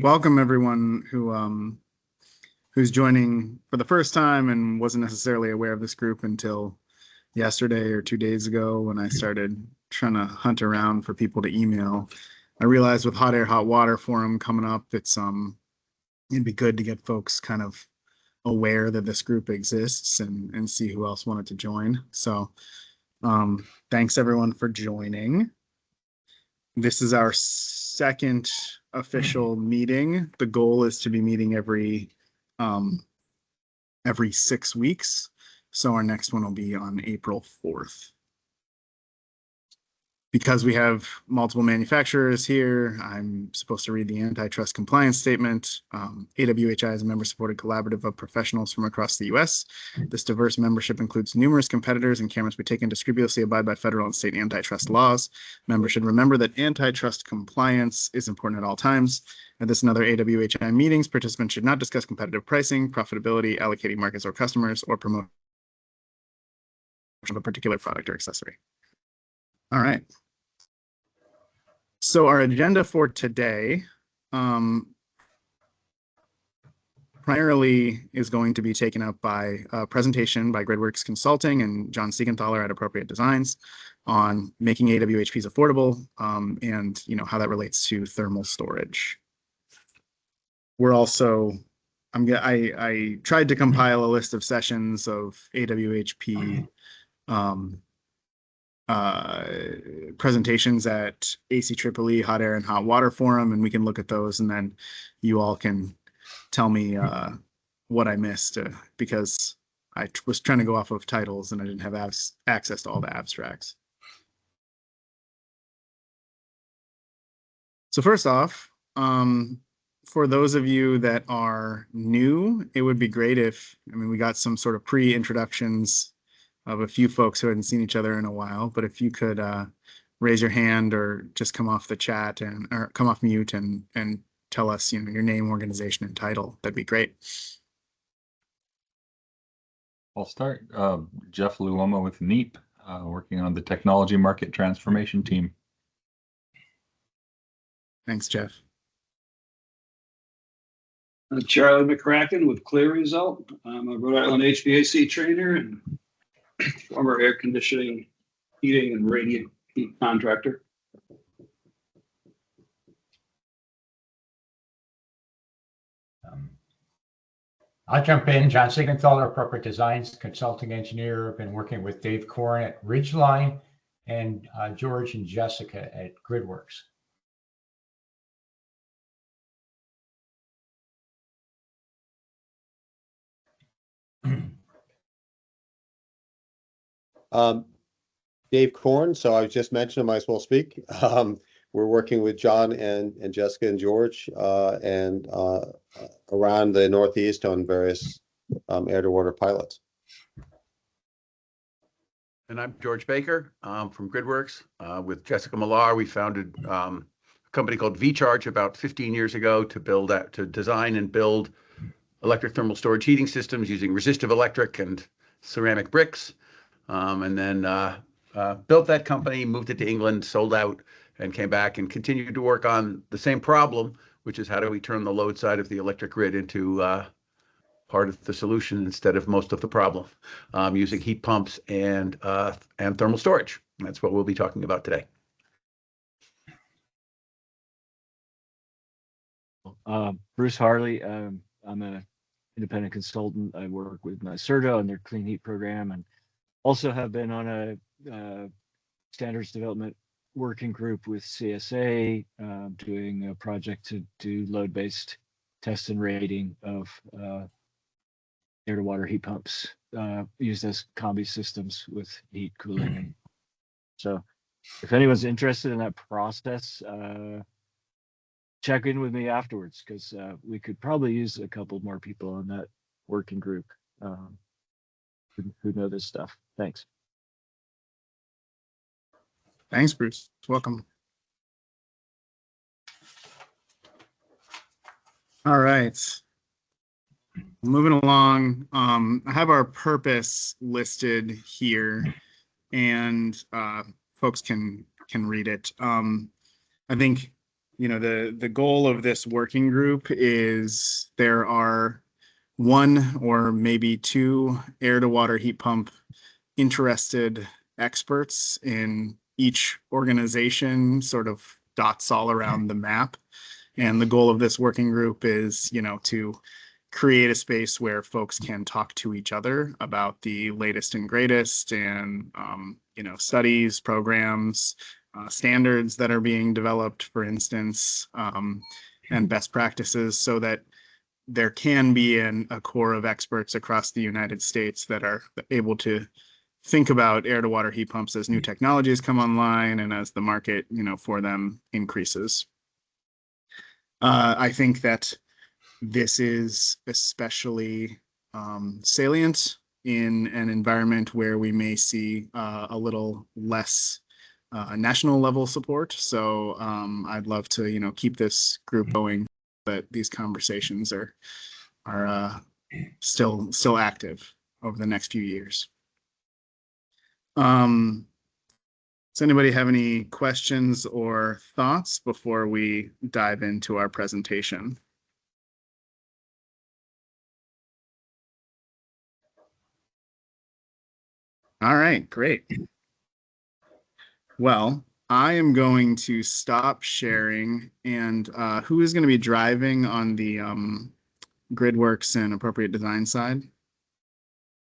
welcome everyone who's joining for the first time and wasn't necessarily aware of this group until yesterday or 2 days ago when I started trying to hunt around for people to email. I realized with Hot Air, Hot Water Forum coming up, it'd be good to get folks kind of aware that this group exists and see who else wanted to join. So thanks everyone for joining. This is our second official meeting. The goal is to be meeting every 6 weeks. So our next one will be on April 4th. Because we have multiple manufacturers here, I'm supposed to read the antitrust compliance statement. AWHI is a member-supported collaborative of professionals from across the U.S. This diverse membership includes numerous competitors and cameras we take in to scrupulously abide by federal and state antitrust laws. Members should remember that antitrust compliance is important at all times. At this and other AWHI meetings, participants should not discuss competitive pricing, profitability, allocating markets or customers, or promotion of a particular product or accessory. All right. So our agenda for today primarily is going to be taken up by a presentation by GridWorks Consulting and John Siegenthaler at Appropriate Designs on making AWHPs affordable and how that relates to thermal storage. We're also I tried to compile a list of sessions of AWHP presentations at ACEEE, Hot Air and Hot Water Forum, and we can look at those, and then you all can tell me what I missed because I was trying to go off of titles and I didn't have access to all the abstracts. So first off, for those of you that are new, it would be great if, we got some sort of pre-introductions of a few folks who hadn't seen each other in a while, but if you could raise your hand or just come off the chat or come off mute and tell us your name, organization, and title, that'd be great. I'll start. Jeff Luoma with NEEP, working on the technology market transformation team. Thanks, Jeff. Charlie McCracken with Clear Result. I'm a Rhode Island HVAC trainer and former air conditioning, heating, and radiant heat contractor. I'll jump in. John Siegenthaler, Appropriate Designs, consulting engineer. I've been working with Dave Corrin at Ridgeline and George and Jessica at GridWorks. Dave Corrin, so I just mentioned, I might as well speak. We're working with John and Jessica and George and around the Northeast on various air-to-water pilots. And I'm George Baker from GridWorks. With Jessica Millar, we founded a company called VCharge about 15 years ago to design and build electric thermal storage heating systems using resistive electric and ceramic bricks. And then built that company, moved it to England, sold out, and came back and continued to work on the same problem, which is how do we turn the load side of the electric grid into part of the solution instead of most of the problem, using heat pumps and thermal storage. And that's what we'll be talking about today. Bruce Harley. I'm an independent consultant. I work with NYSERDA on their clean heat program and also have been on a standards development working group with CSA, doing a project to do load-based test and rating of air-to-water heat pumps used as combi systems with heat cooling. And so if anyone's interested in that process, check in with me afterwards, because we could probably use a couple more people on that working group who know this stuff. Thanks. Thanks, Bruce. Welcome. All right. Moving along, I have our purpose listed here, and folks can read it. I think the goal of this working group is there are one or maybe two air to water heat pump interested experts in each organization, sort of dots all around the map. And the goal of this working group is, to create a space where folks can talk to each other about the latest and greatest and, studies, programs, standards that are being developed, for instance, and best practices, so that there can be a core of experts across the United States that are able to think about air to water heat pumps as new technologies come online and as the market, for them increases. I think that this is especially salient in an environment where we may see a little less national level support. So I'd love to, keep this group going, but these conversations are still active over the next few years. Does anybody have any questions or thoughts before we dive into our presentation? All right, great. Well, I am going to stop sharing, and who is going to be driving on the GridWorks and appropriate design side?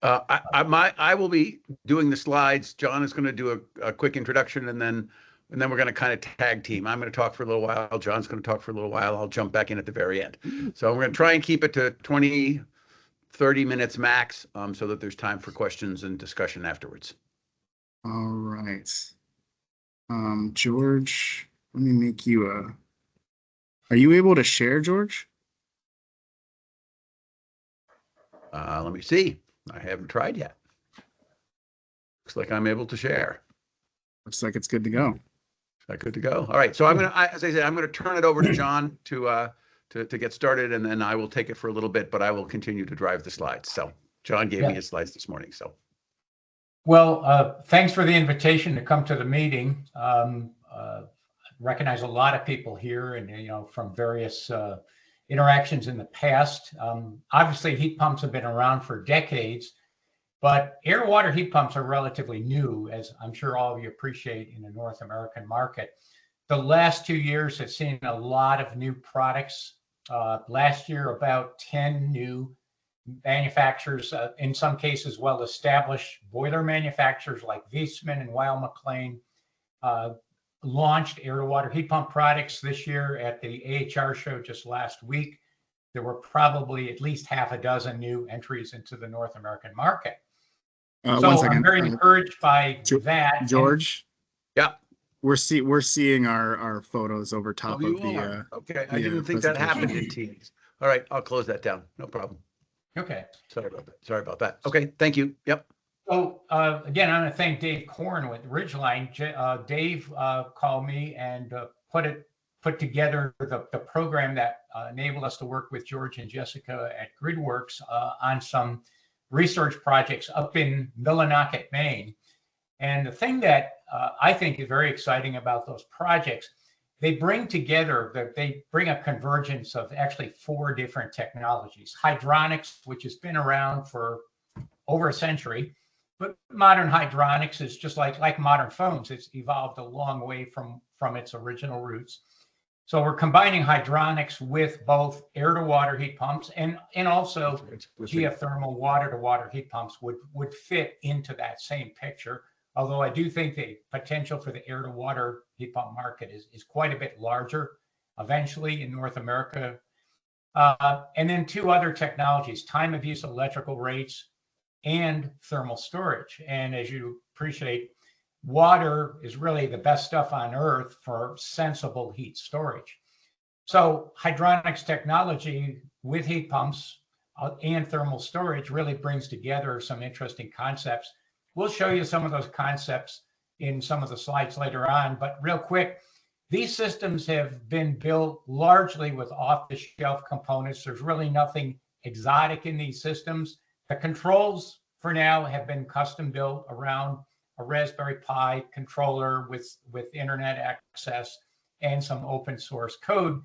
I will be doing the slides. John is going to do a quick introduction, and then we're going to kind of tag team. I'm going to talk for a little while. John's going to talk for a little while. I'll jump back in at the very end. So I'm going to try and keep it to 20, 30 minutes max, so that there's time for questions and discussion afterwards. All right. George, let me make you are you able to share, George? Let me see. I haven't tried yet. Looks like I'm able to share. Looks like it's good to go. Is that good to go? All right. So I'm as I said, I'm going to turn it over to John to get started, and then I will take it for a little bit, but I will continue to drive the slides. So John gave me his slides this morning. So. Well, thanks for the invitation to come to the meeting. Recognize a lot of people here, and from various interactions in the past. Obviously, heat pumps have been around for decades, but air water heat pumps are relatively new, as I'm sure all of you appreciate, in the North American market. The last 2 years have seen a lot of new products. Last year, about 10 new manufacturers, in some cases well-established boiler manufacturers like Viessmann and Weil-McLain, launched air to water heat pump products this year at the AHR show just last week. There were probably at least half a dozen new entries into the North American market. So 1 second. I'm very encouraged by that. George? Yeah. We're seeing our photos over top of the okay. I didn't think that happened in Teams. All right, I'll close that down. No problem. Okay. Sorry about that. Okay, thank you. Yep. So again, I want to thank Dave Korn with Ridgeline. Dave called me and put together the program that enabled us to work with George and Jessica at GridWorks on some research projects up in Millinocket, Maine. And the thing that I think is very exciting about those projects, they bring a convergence of actually 4 different technologies. Hydronics, which has been around for over a century, but modern hydronics is just like modern phones. It's evolved a long way from its original roots. So we're combining hydronics with both air to water heat pumps and also geothermal water to water heat pumps would fit into that same picture. Although I do think the potential for the air to water heat pump market is quite a bit larger eventually in North America. And then 2 other technologies, time of use electrical rates and thermal storage. And as you appreciate, water is really the best stuff on earth for sensible heat storage. So hydronics technology with heat pumps and thermal storage really brings together some interesting concepts. We'll show you some of those concepts in some of the slides later on, but real quick, these systems have been built largely with off-the-shelf components. There's really nothing exotic in these systems. The controls for now have been custom built around a Raspberry Pi controller with internet access and some open source code.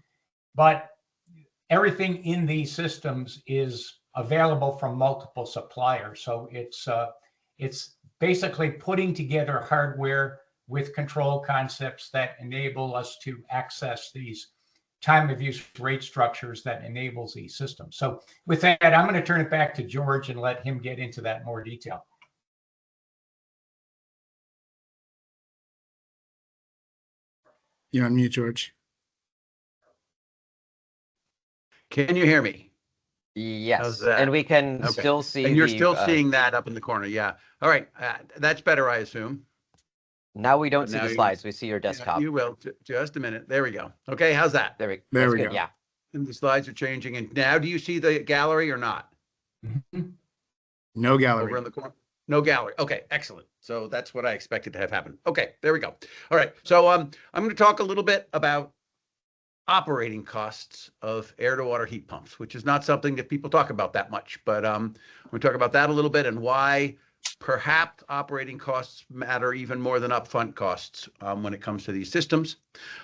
But everything in these systems is available from multiple suppliers. So it's basically putting together hardware with control concepts that enable us to access these time of use rate structures that enables these systems. So with that, I'm going to turn it back to George and let him get into that in more detail. You're on mute, George. Can you hear me? How's Yes, that? and we can Okay. still see And you're the, still seeing that up in the corner. Yeah. All right. That's better, I assume. now we don't But see now the you- slides. We see your Yeah, desktop. you will. Just a minute. There we go. Okay. How's that? There we There that's we good. go. Yeah. And the slides are changing. And now do you see the gallery or not? No gallery. Over in the corner? No gallery. Okay, excellent. So that's what I expected to have happen. Okay, there we go. All right. So I'm going to talk a little bit about operating costs of air to water heat pumps, which is not something that people talk about that much, but I'm going to talk about that a little bit and why perhaps operating costs matter even more than upfront costs when it comes to these systems,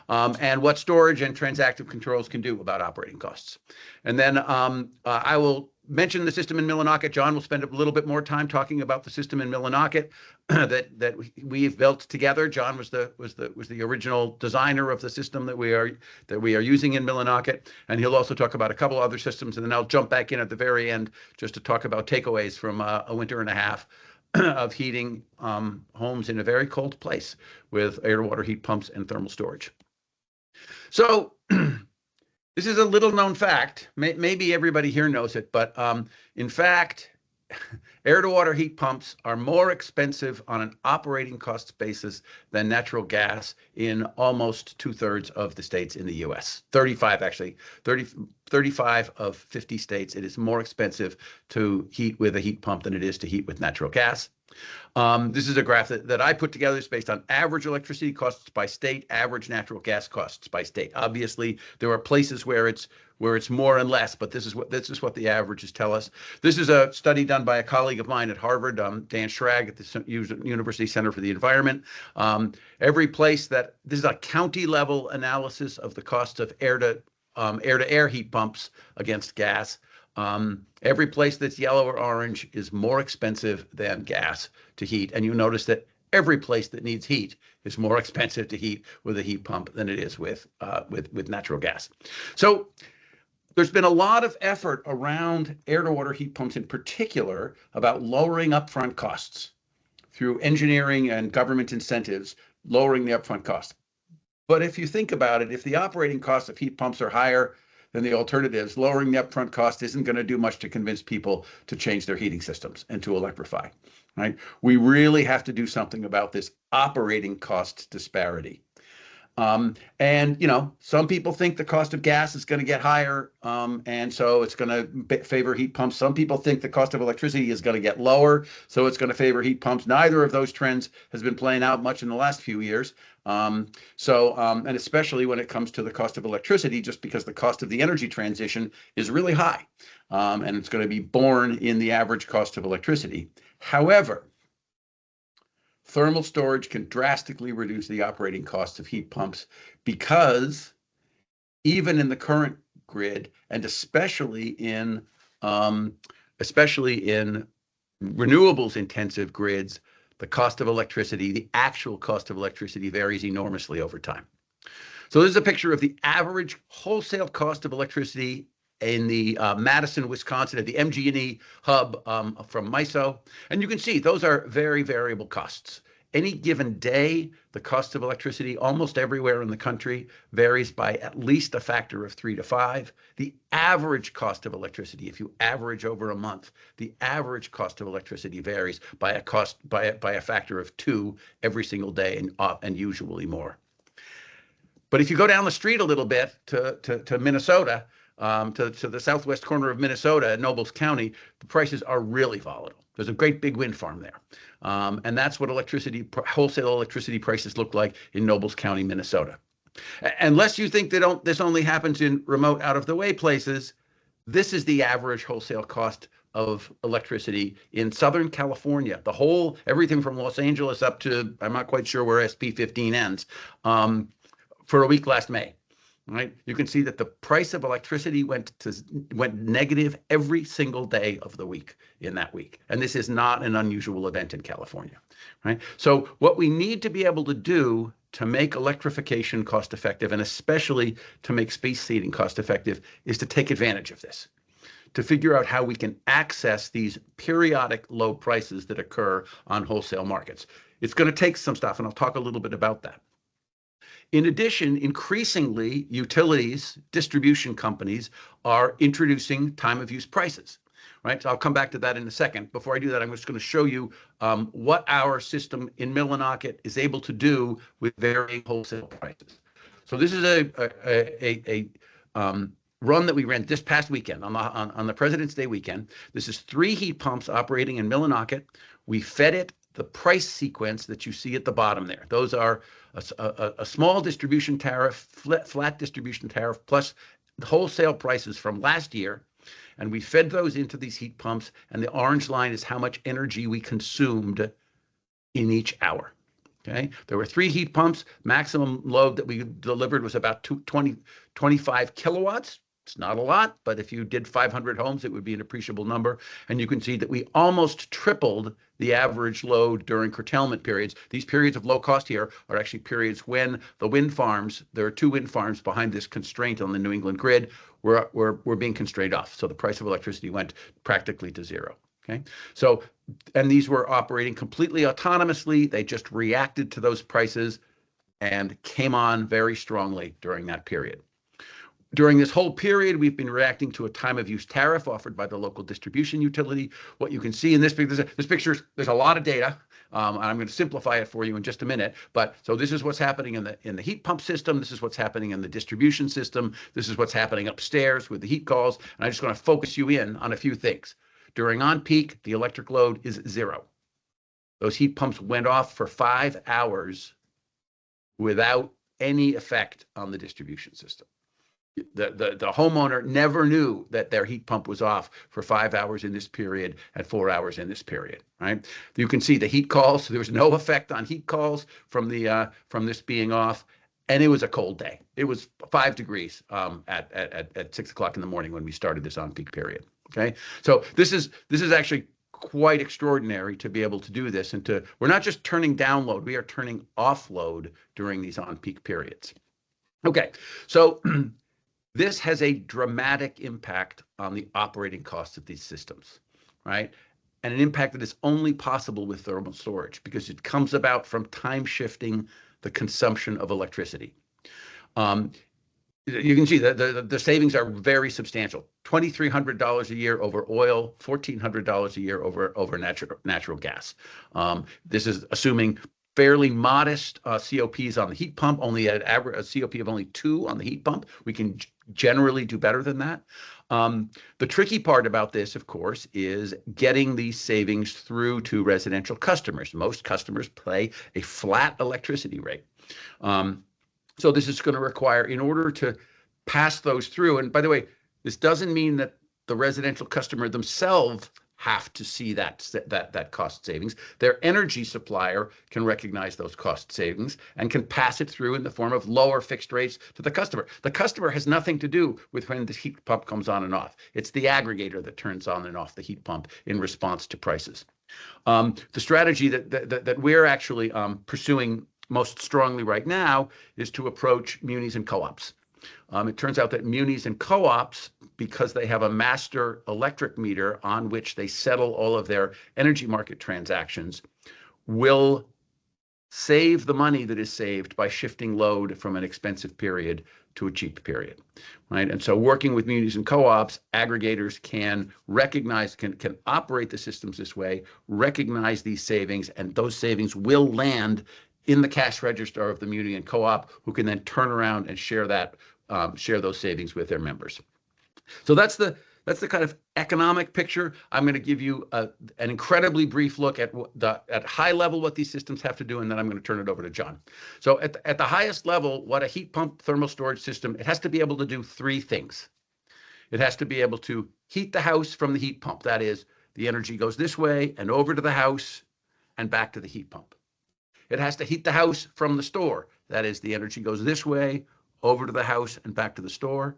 and what storage and transactive controls can do about operating costs. And then I will mention the system in Millinocket. John will spend a little bit more time talking about the system in Millinocket that we've built together. John was the original designer of the system that we are using in Millinocket, and he'll also talk about a couple other systems. And then I'll jump back in at the very end just to talk about takeaways from a winter and a half of heating homes in a very cold place with air to water heat pumps and thermal storage. So this is a little known fact. Maybe everybody here knows it, but in fact, air to water heat pumps are more expensive on an operating cost basis than natural gas in almost 2/3 of the states in the US. 35 actually, 35 of 50 states, it is more expensive to heat with a heat pump than it is to heat with natural gas. This is a graph that I put together. It's based on average electricity costs by state, average natural gas costs by state. Obviously, there are places where it's more and less, but this is what the averages tell us. This is a study done by a colleague of mine at Harvard, Dan Schrag at the University Center for the Environment. Every place this is a county level analysis of the cost of air to air heat pumps against gas. Every place that's yellow or orange is more expensive than gas to heat. And you notice that every place that needs heat is more expensive to heat with a heat pump than it is with natural gas. So there's been a lot of effort around air to water heat pumps in particular about lowering upfront costs through engineering and government incentives, lowering the upfront cost. But if you think about it, if the operating costs of heat pumps are higher than the alternatives, lowering the upfront cost isn't going to do much to convince people to change their heating systems and to electrify, right? We really have to do something about this operating cost disparity. And some people think the cost of gas is going to get higher, and so it's going to favor heat pumps. Some people think the cost of electricity is going to get lower, so it's going to favor heat pumps. Neither of those trends has been playing out much in the last few years. And especially when it comes to the cost of electricity, just because the cost of the energy transition is really high, and it's going to be borne in the average cost of electricity. However, thermal storage can drastically reduce the operating costs of heat pumps because even in the current grid, and especially in renewables intensive grids, the cost of electricity, the actual cost of electricity varies enormously over time. So this is a picture of the average wholesale cost of electricity in the Madison, Wisconsin, at the MG&E hub from MISO. And you can see those are very variable costs. Any given day, the cost of electricity almost everywhere in the country varies by at least a factor of 3 to 5. The average cost of electricity, if you average over a month, the average cost of electricity varies by a factor of 2 every single day, and usually more. But if you go down the street a little bit to Minnesota, to the southwest corner of Minnesota, Nobles County, the prices are really volatile. There's a great big wind farm there. And that's what wholesale electricity prices look like in Nobles County, Minnesota. Unless you think this only happens in remote out-of-the-way places, this is the average wholesale cost of electricity in Southern California. Everything from Los Angeles up to, I'm not quite sure where SP15 ends, for a week last May. Right, you can see that the price of electricity went negative every single day of the week in that week, and this is not an unusual event in California. Right, so what we need to be able to do to make electrification cost effective, and especially to make space heating cost effective, is to take advantage of this, to figure out how we can access these periodic low prices that occur on wholesale markets. It's going to take some stuff, and I'll talk a little bit about that. In addition, increasingly, utilities, distribution companies are introducing time of use prices, right? So I'll come back to that in a second. Before I do that, I'm just going to show you what our system in Millinocket is able to do with varying wholesale prices. So this is a run that we ran this past weekend on the President's Day weekend. This is 3 heat pumps operating in Millinocket. We fed it the price sequence that you see at the bottom there. Those are a small distribution tariff, flat distribution tariff, plus the wholesale prices from last year. And we fed those into these heat pumps, and the orange line is how much energy we consumed in each hour. Okay, there were 3 heat pumps. Maximum load that we delivered was about 25 kilowatts. It's not a lot, but if you did 500 homes, it would be an appreciable number. And you can see that we almost tripled the average load during curtailment periods. These periods of low cost here are actually periods when the wind farms, there are 2 wind farms behind this constraint on the New England grid, were being constrained off. So the price of electricity went practically to zero. Okay, so, and these were operating completely autonomously. They just reacted to those prices and came on very strongly during that period. During this whole period, we've been reacting to a time of use tariff offered by the local distribution utility. What you can see in this picture, there's a lot of data, and I'm going to simplify it for you in just a minute. But so this is what's happening in the heat pump system. This is what's happening in the distribution system. This is what's happening upstairs with the heat calls. And I'm just going to focus you in on a few things. During on peak, the electric load is 0. Those heat pumps went off for 5 hours without any effect on the distribution system. The homeowner never knew that their heat pump was off for 5 hours in this period and 4 hours in this period, right? You can see the heat calls. There was no effect on heat calls from this being off, and it was a cold day. It was 5 degrees at 6 o'clock in the morning when we started this on-peak period. Okay, so this is actually quite extraordinary to be able to do this, and we're not just turning down load, we are turning off load during these on-peak periods. Okay, so this has a dramatic impact on the operating costs of these systems, right? And an impact that is only possible with thermal storage because it comes about from time shifting the consumption of electricity. You can see that the savings are very substantial. $2,300 a year over oil, $1,400 a year over natural gas. This is assuming fairly modest COPs on the heat pump, only at average a COP of only 2 on the heat pump. We can generally do better than that. The tricky part about this, of course, is getting these savings through to residential customers. Most customers pay a flat electricity rate. So this is going to require, in order to pass those through, and by the way, this doesn't mean that the residential customer themselves have to see that cost savings. Their energy supplier can recognize those cost savings and can pass it through in the form of lower fixed rates to the customer. The customer has nothing to do with when the heat pump comes on and off. It's the aggregator that turns on and off the heat pump in response to prices. The strategy that we're actually pursuing most strongly right now is to approach munis and co-ops. It turns out that munis and co-ops, because they have a master electric meter on which they settle all of their energy market transactions, will save the money that is saved by shifting load from an expensive period to a cheap period, right? And so working with munis and co-ops, aggregators can recognize, can operate the systems this way, recognize these savings, and those savings will land in the cash register of the muni and co-op, who can then turn around and share those savings with their members. So that's the kind of economic picture. I'm going to give you an incredibly brief look at high level what these systems have to do, and then I'm going to turn it over to John. So at the highest level, what a heat pump thermal storage system, it has to be able to do 3 things. It has to be able to heat the house from the heat pump. That is, the energy goes this way and over to the house and back to the heat pump. It has to heat the house from the store. That is, the energy goes this way, over to the house and back to the store.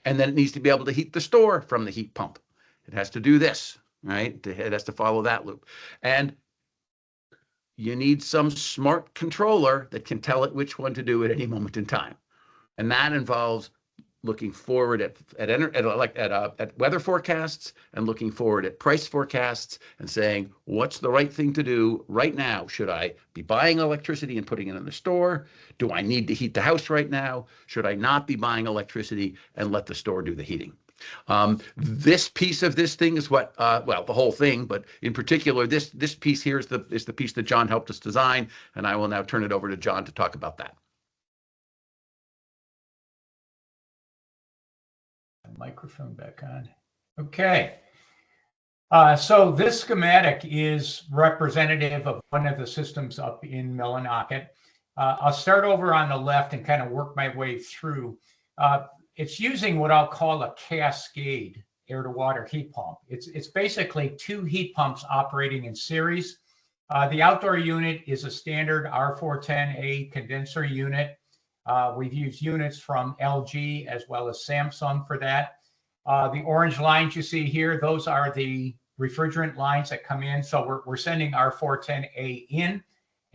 And then it needs to be able to heat the store from the heat pump. It has to do this, right? It has to follow that loop. And you need some smart controller that can tell it which one to do at any moment in time. And that involves looking forward at weather forecasts and looking forward at price forecasts and saying, what's the right thing to do right now? Should I be buying electricity and putting it in the store? Do I need to heat the house right now? Should I not be buying electricity and let the store do the heating? This piece of this thing is what, well, the whole thing, but in particular, this piece here is the piece that John helped us design, and I will now turn it over to John to talk about that. Microphone back on. Okay. So this schematic is representative of one of the systems up in Millinocket. I'll start over on the left and kind of work my way through. It's using what I'll call a cascade air-to-water heat pump. It's basically two heat pumps operating in series. The outdoor unit is a standard R410A condenser unit. We've used units from LG as well as Samsung for that. The orange lines you see here, those are the refrigerant lines that come in. So we're sending R410A in,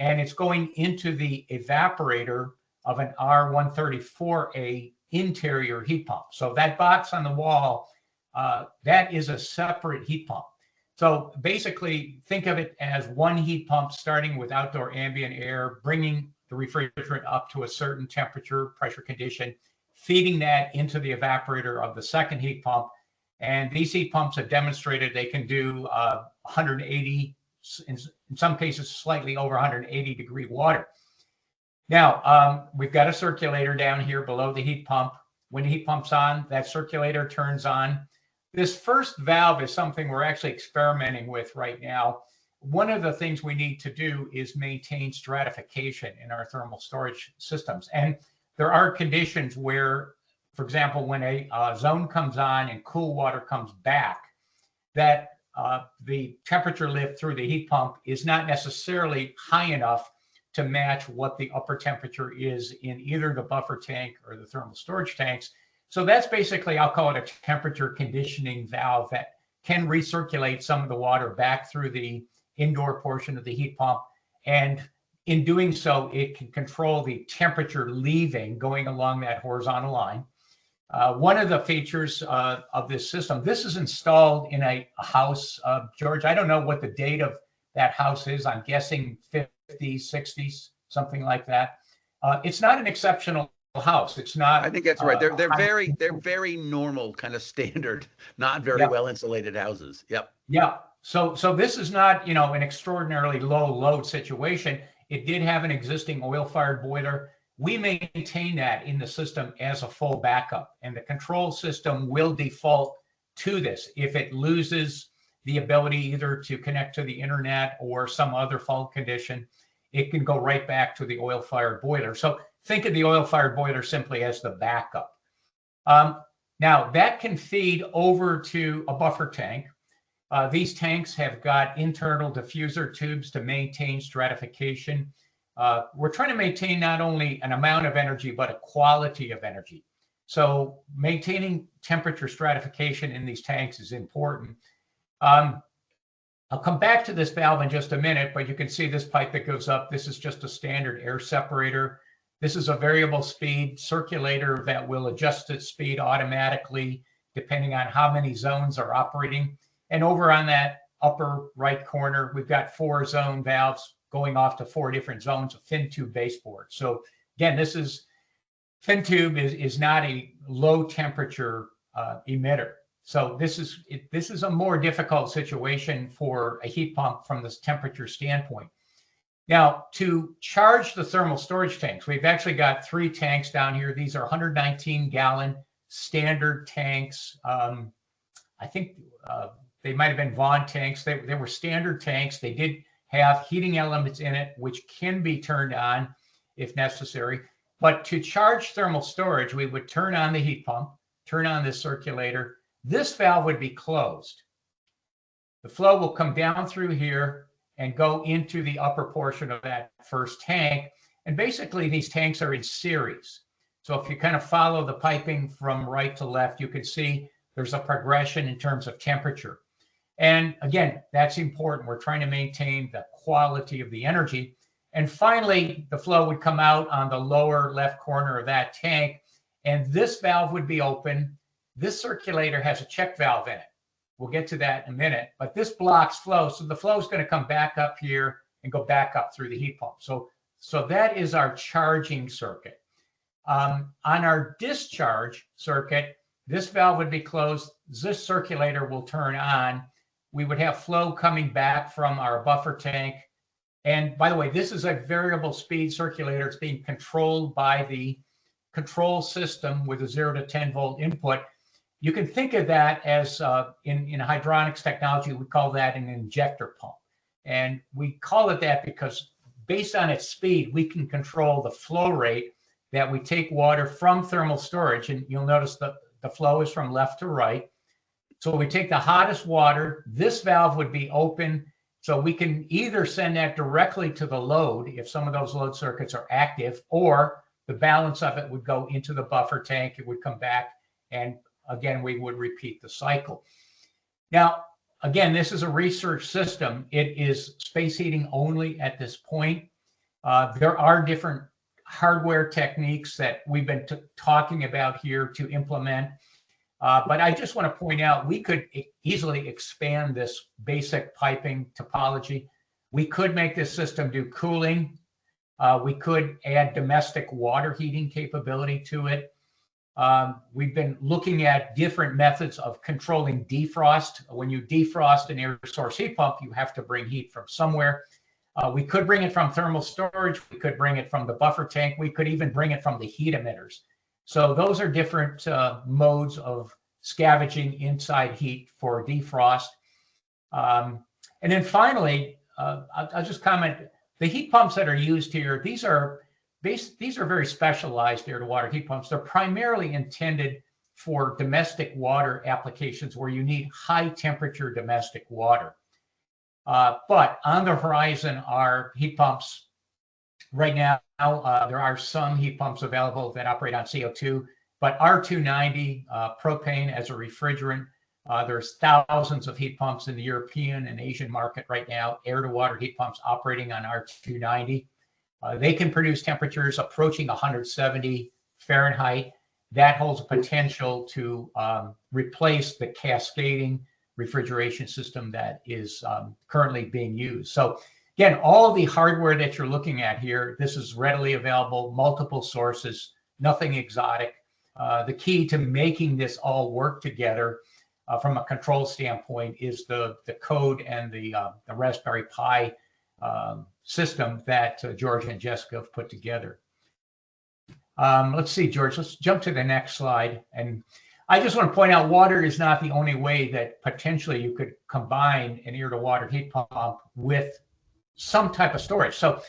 and it's going into the evaporator of an R134A interior heat pump. So that box on the wall, that is a separate heat pump. So basically, think of it as one heat pump starting with outdoor ambient air, bringing the refrigerant up to a certain temperature, pressure condition, feeding that into the evaporator of the second heat pump. And these heat pumps have demonstrated they can do 180, in some cases, slightly over 180 degree water. Now, we've got a circulator down here below the heat pump. When the heat pump's on, that circulator turns on. This first valve is something we're actually experimenting with right now. One of the things we need to do is maintain stratification in our thermal storage systems. And there are conditions where, for example, when a zone comes on and cool water comes back, that the temperature lift through the heat pump is not necessarily high enough to match what the upper temperature is in either the buffer tank or the thermal storage tanks. So that's basically, I'll call it a temperature conditioning valve that can recirculate some of the water back through the indoor portion of the heat pump. And in doing so, it can control the temperature leaving going along that horizontal line. One of the features of this system, this is installed in a house. George, I don't know what the date of that house is. I'm guessing 50s, 60s, something like that. It's not an exceptional house. It's not. I think that's right. They're very normal, kind of standard, not very well insulated houses. Yep. Yeah. So this is not, an extraordinarily low load situation. It did have an existing oil-fired boiler. We maintain that in the system as a full backup, and the control system will default to this. If it loses the ability either to connect to the internet or some other fault condition, it can go right back to the oil-fired boiler. So think of the oil-fired boiler simply as the backup. Now that can feed over to a buffer tank. These tanks have got internal diffuser tubes to maintain stratification. We're trying to maintain not only an amount of energy, but a quality of energy. So maintaining temperature stratification in these tanks is important. I'll come back to this valve in just a minute, but you can see this pipe that goes up. This is just a standard air separator. This is a variable speed circulator that will adjust its speed automatically depending on how many zones are operating. And over on that upper right corner, we've got 4 zone valves going off to 4 different zones of fin tube baseboard. So again, this is fin tube is not a low temperature emitter. So this is a more difficult situation for a heat pump from this temperature standpoint. Now, to charge the thermal storage tanks, we've actually got 3 tanks down here. These are 119 gallon standard tanks. I think they might have been Vaughan tanks. They were standard tanks. They did have heating elements in it, which can be turned on if necessary. But to charge thermal storage, we would turn on the heat pump, turn on the circulator. This valve would be closed. The flow will come down through here and go into the upper portion of that first tank. And basically these tanks are in series. So if you kind of follow the piping from right to left, you can see there's a progression in terms of temperature. And again, that's important. We're trying to maintain the quality of the energy. And finally, the flow would come out on the lower left corner of that tank, and this valve would be open. This circulator has a check valve in it. We'll get to that in a minute, but this blocks flow. So the flow is going to come back up here and go back up through the heat pump. So that is our charging circuit. On our discharge circuit, this valve would be closed. This circulator will turn on. We would have flow coming back from our buffer tank. And by the way, this is a variable speed circulator. It's being controlled by the control system with a 0 to 10 volt input. You can think of that as in hydronics technology, we call that an injector pump. And we call it that because based on its speed, we can control the flow rate that we take water from thermal storage. And you'll notice that the flow is from left to right. So we take the hottest water, this valve would be open. So we can either send that directly to the load if some of those load circuits are active, or the balance of it would go into the buffer tank. It would come back, and again, we would repeat the cycle. Now, again, this is a research system. It is space heating only at this point. There are different hardware techniques that we've been talking about here to implement. But I just want to point out, we could easily expand this basic piping topology. We could make this system do cooling. We could add domestic water heating capability to it. We've been looking at different methods of controlling defrost. When you defrost an air source heat pump, you have to bring heat from somewhere. We could bring it from thermal storage. We could bring it from the buffer tank. We could even bring it from the heat emitters. So those are different modes of scavenging inside heat for defrost. And then finally, I'll just comment, the heat pumps that are used here, these are very specialized air-to-water heat pumps. They're primarily intended for domestic water applications where you need high temperature domestic water. But on the horizon are heat pumps. Right now, there are some heat pumps available that operate on CO2, but R290 propane as a refrigerant. There's thousands of heat pumps in the European and Asian market right now, air-to-water heat pumps operating on R290. They can produce temperatures approaching 170 Fahrenheit. That holds potential to replace the cascading refrigeration system that is currently being used. So again, all the hardware that you're looking at here, this is readily available, multiple sources, nothing exotic. The key to making this all work together from a control standpoint is the code and the Raspberry Pi system that George and Jessica have put together. Let's see, George, let's jump to the next slide. And I just want to point out, water is not the only way that potentially you could combine an air-to-water heat pump with some type of storage. So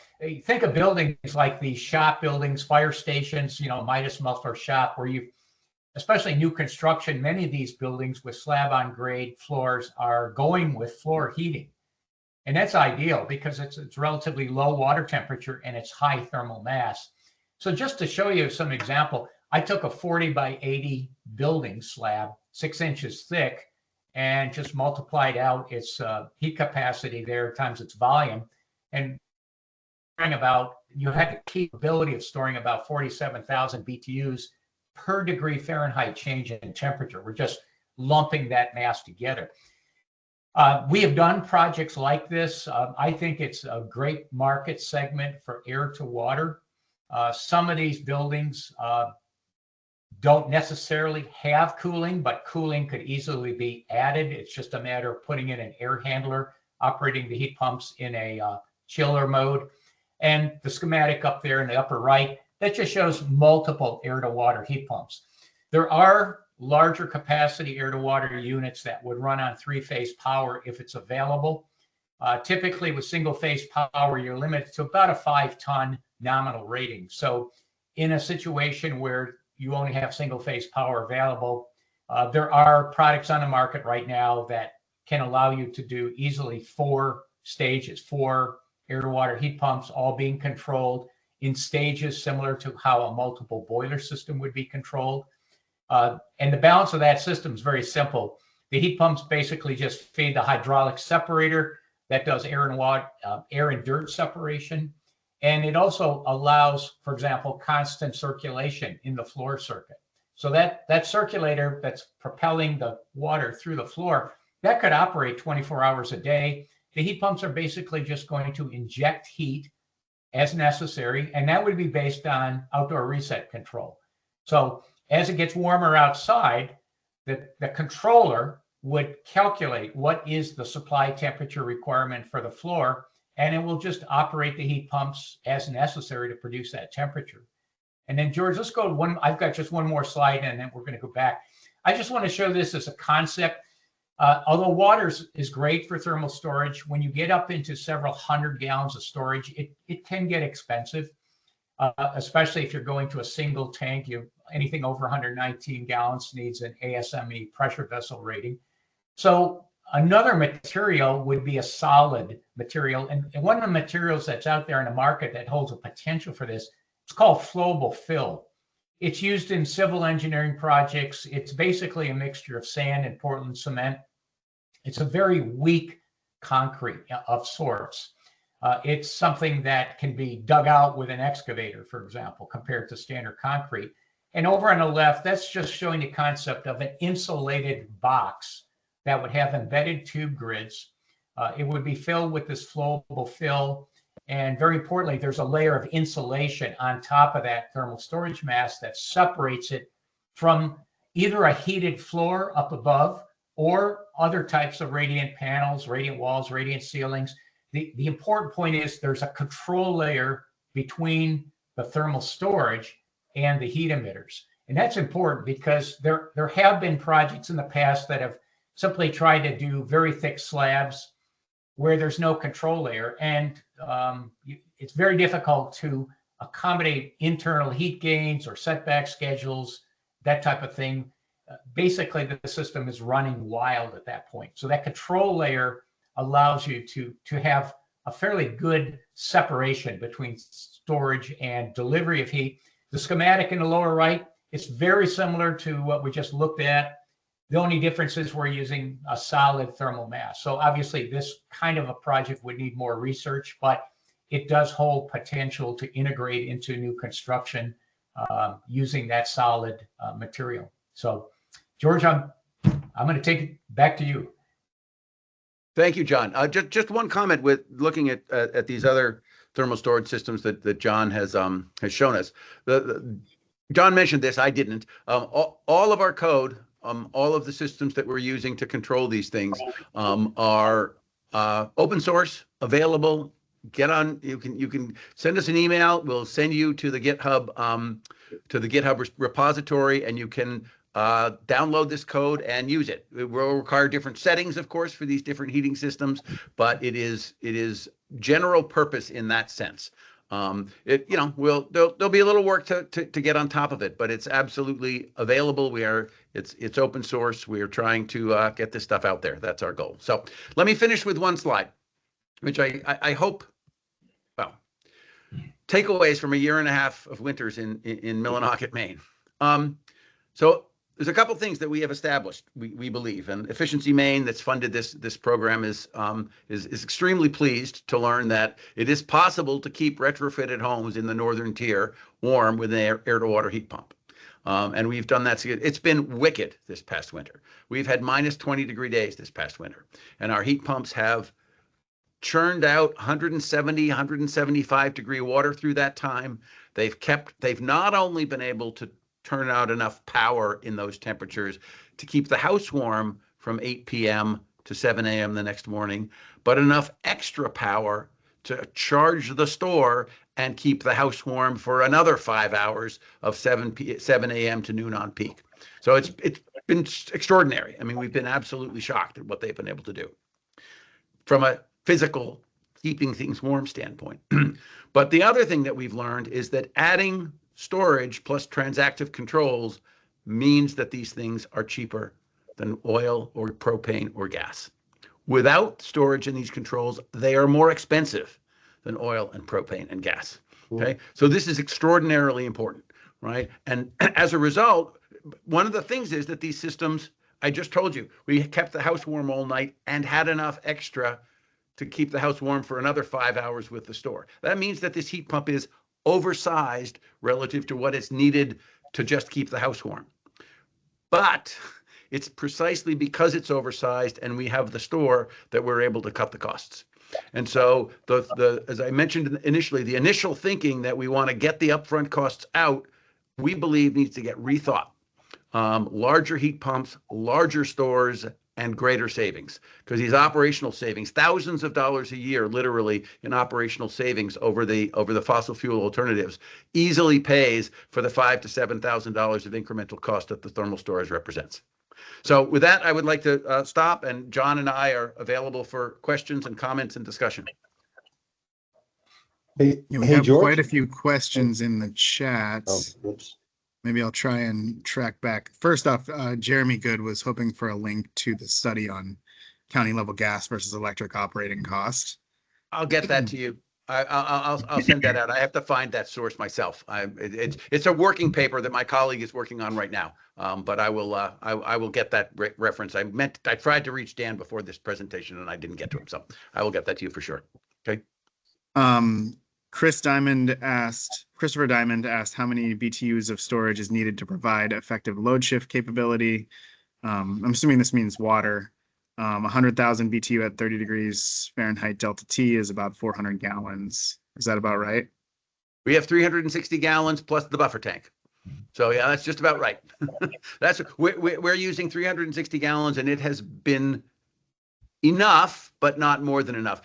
think of buildings like these shop buildings, fire stations, Midas muffler shop, where you, especially new construction, many of these buildings with slab on grade floors are going with floor heating. And that's ideal because it's relatively low water temperature and it's high thermal mass. So just to show you some example, I took a 40 by 80 building slab, 6 inches thick, and just multiplied out its heat capacity there times its volume. And you had the capability of storing about 47,000 BTUs per degree Fahrenheit change in temperature. We're just lumping that mass together. We have done projects like this. I think it's a great market segment for air to water. Some of these buildings don't necessarily have cooling, but cooling could easily be added. It's just a matter of putting in an air handler, operating the heat pumps in a chiller mode. And the schematic up there in the upper right, that just shows multiple air-to-water heat pumps. There are larger capacity air-to-water units that would run on 3-phase power if it's available. Typically with single-phase power, you're limited to about a 5-ton nominal rating. So in a situation where you only have single-phase power available, there are products on the market right now that can allow you to do easily 4 stages, 4 air-to-water heat pumps, all being controlled in stages, similar to how a multiple boiler system would be controlled. And the balance of that system is very simple. The heat pumps basically just feed the hydraulic separator that does air and dirt separation. And it also allows, for example, constant circulation in the floor circuit. So that circulator that's propelling the water through the floor, that could operate 24 hours a day. The heat pumps are basically just going to inject heat as necessary, and that would be based on outdoor reset control. So as it gets warmer outside, the controller would calculate what is the supply temperature requirement for the floor, and it will just operate the heat pumps as necessary to produce that temperature. And then George, let's go to one. I've got just one more slide, and then we're going to go back. I just want to show this as a concept. Although water is great for thermal storage, when you get up into several hundred gallons of storage, it can get expensive, especially if you're going to a single tank. Anything over 119 gallons needs an ASME pressure vessel rating. So another material would be a solid material. And one of the materials that's out there in the market that holds a potential for this, it's called flowable fill. It's used in civil engineering projects. It's basically a mixture of sand and Portland cement. It's a very weak concrete of sorts. It's something that can be dug out with an excavator, for example, compared to standard concrete. And over on the left, that's just showing the concept of an insulated box that would have embedded tube grids. It would be filled with this flowable fill. And very importantly, there's a layer of insulation on top of that thermal storage mass that separates it from either a heated floor up above or other types of radiant panels, radiant walls, radiant ceilings. The important point is there's a control layer between the thermal storage and the heat emitters. And that's important because there have been projects in the past that have simply tried to do very thick slabs where there's no control layer. And it's very difficult to accommodate internal heat gains or setback schedules, that type of thing. Basically, the system is running wild at that point. So that control layer allows you to have a fairly good separation between storage and delivery of heat. The schematic in the lower right, it's very similar to what we just looked at. The only difference is we're using a solid thermal mass. So obviously this kind of a project would need more research, but it does hold potential to integrate into new construction using that solid material. So George, I'm going to take it back to you. Thank you, John. Just one comment with looking at these other thermal storage systems that John has shown us. John mentioned this, I didn't. All of our code, all of the systems that we're using to control these things are open source, available. Get on. You can send us an email. We'll send you to the GitHub repository, and you can download this code and use it. It will require different settings, of course, for these different heating systems, but it is general purpose in that sense. There'll be a little work to get on top of it, but it's absolutely available. It's open source. We are trying to get this stuff out there. That's our goal. So let me finish with one slide, which I hope, well, takeaways from a year and a half of winters in Millinocket, Maine. So there's a couple things that we have established, we believe, and Efficiency Maine, that's funded this program, is extremely pleased to learn that it is possible to keep retrofitted homes in the northern tier warm with an air-to-water heat pump. And we've done that. It's been wicked this past winter. We've had minus 20-degree days this past winter, and our heat pumps have churned out 170, 175-degree water through that time. They've not only been able to turn out enough power in those temperatures to keep the house warm from 8 p.m. to 7 a.m. the next morning, but enough extra power to charge the store and keep the house warm for another 5 hours of 7 a.m. to noon on peak. So it's been extraordinary. I mean, we've been absolutely shocked at what they've been able to do from a physical keeping things warm standpoint. But the other thing that we've learned is that adding storage plus transactive controls means that these things are cheaper than oil or propane or gas. Without storage and these controls, they are more expensive than oil and propane and gas. Okay, so this is extraordinarily important, right? And as a result, one of the things is that these systems, I just told you, we kept the house warm all night and had enough extra to keep the house warm for another 5 hours with the store. That means that this heat pump is oversized relative to what is needed to just keep the house warm. But it's precisely because it's oversized and we have the store that we're able to cut the costs. And so as I mentioned initially, the initial thinking that we want to get the upfront costs out, we believe needs to get rethought. Larger heat pumps, larger stores, and greater savings, because these operational savings, thousands of dollars a year, literally in operational savings over the fossil fuel alternatives, easily pays for the $5,000 to $7,000 of incremental cost that the thermal storage represents. So with that, I would like to stop, and John and I are available for questions and comments and discussion. Hey, Yeah, we hey, have George. quite a few questions in the chat. Oh, oops. Maybe I'll try and track back. First off, Jeremy Good was hoping for a link to the study on county level gas versus electric operating cost. I'll get that to you. I'll send that out. I have to find that source myself. It's a working paper that my colleague is working on right now. But I will get that reference. I tried to reach Dan before this presentation and I didn't get to him, so I will get that to you for sure. Okay. Christopher Diamond asked how many BTUs of storage is needed to provide effective load shift capability. I'm assuming this means water. 100,000 BTU at 30 degrees Fahrenheit delta T is about 400 gallons. Is that about right? We have 360 gallons plus the buffer tank. So yeah, that's just about right. We're using 360 gallons, and it has been enough, but not more than enough.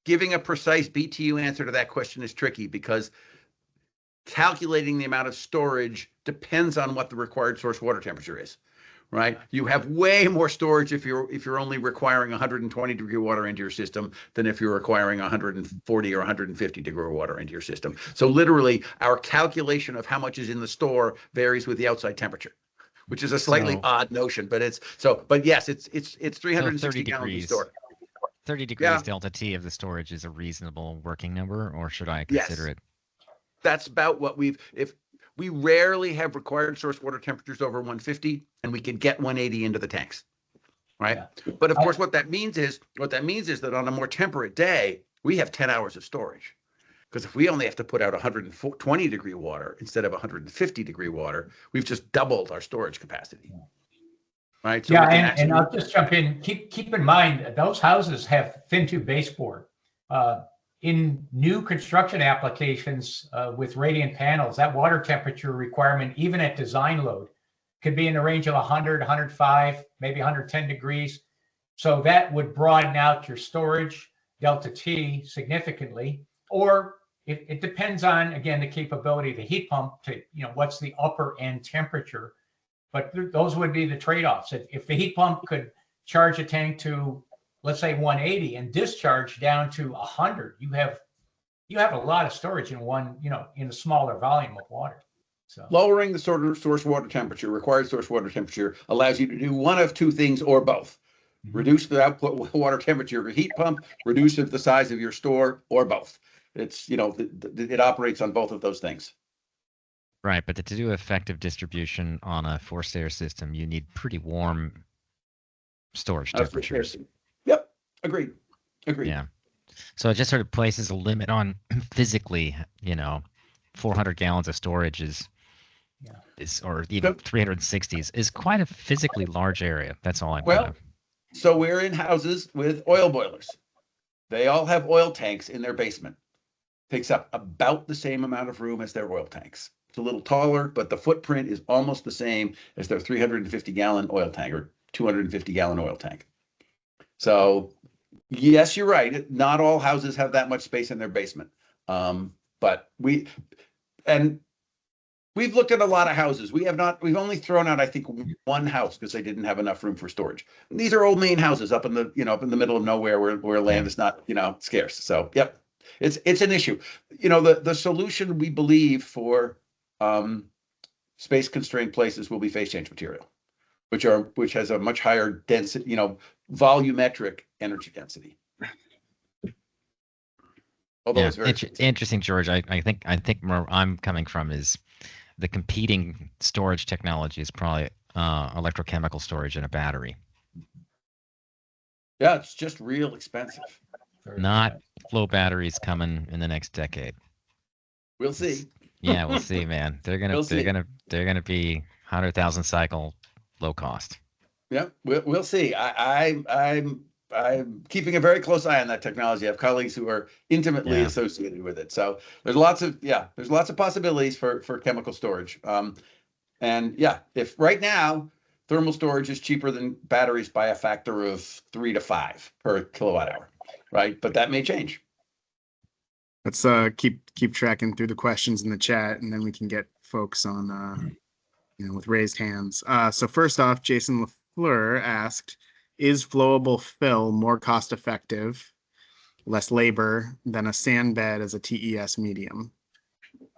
Giving a precise BTU answer to that question is tricky, because calculating the amount of storage depends on what the required source water temperature is, right? You have way more storage if you're only requiring 120 degree water into your system than if you're requiring 140 or 150 degree water into your system. So literally, our calculation of how much is in the store varies with the outside temperature, which is a slightly odd notion, but yes, it's 360 gallons of storage. 30 degrees delta T of the storage is a reasonable working number, or should I consider it? That's about what we rarely have required source water temperatures over 150, and we can get 180 into the tanks, right? Yeah. But of course, what that means is that on a more temperate day, we have 10 hours of storage. Because if we only have to put out 120 degree water instead of 150 degree water, we've just doubled our storage capacity. Right. So yeah, and I'll just jump in. Keep in mind, those houses have thin tube baseboard. In new construction applications with radiant panels, that water temperature requirement, even at design load, could be in the range of 100, 105, maybe 110 degrees. So that would broaden out your storage delta T significantly. Or it depends on, again, the capability of the heat pump to, what's the upper end temperature. But those would be the trade-offs. If the heat pump could charge a tank to, let's say, 180 and discharge down to 100, you have a lot of storage in in a smaller volume of water. So lowering the source water temperature, required source water temperature, allows you to do one of two things or both. Mm-hmm. Reduce the output water temperature of your heat pump, reduce the size of your store, or both. It's it operates on both of those things. Right, but to do effective distribution on a forced air system, you need pretty warm storage temperatures. Yep, agreed. Yeah, so it just sort of places a limit on physically, 400 gallons of storage is or even 360 is quite a physically large area. That's all I'm So we're in houses with oil boilers. They all have oil tanks in their basement. Takes up about the same amount of room as their oil tanks. It's a little taller, but the footprint is almost the same as their 350 gallon oil tank or 250 gallon oil tank. So yes, you're right. Not all houses have that much space in their basement. But we've looked at a lot of houses. We've only thrown out, I think, one house because they didn't have enough room for storage. And these are old Maine houses up in the middle of nowhere where land is not, scarce. So, yep. It's an issue. The solution we believe for space constrained places will be phase change material, which has a much higher density, volumetric energy density. although Yeah, it's very expensive. interesting, George. I think where I'm coming from is the competing storage technology is probably electrochemical storage in a battery, Yeah, it's just real expensive. not flow batteries coming in the next decade. We'll see. Yeah, we'll see, man. We'll see. They're gonna be 100,000 cycle low cost. Yeah, we'll see. I'm keeping a very close eye on that technology. I have colleagues who are intimately Yeah. associated with it. So there's lots of possibilities for chemical storage. And yeah, if right now thermal storage is cheaper than batteries by a factor of 3 to 5 per kilowatt hour, right? But that may change. Let's keep tracking through the questions in the chat, and then we can get folks on with raised hands. So first off, Jason LaFleur asked, is flowable fill more cost effective, less labor than a sand bed as a TES medium?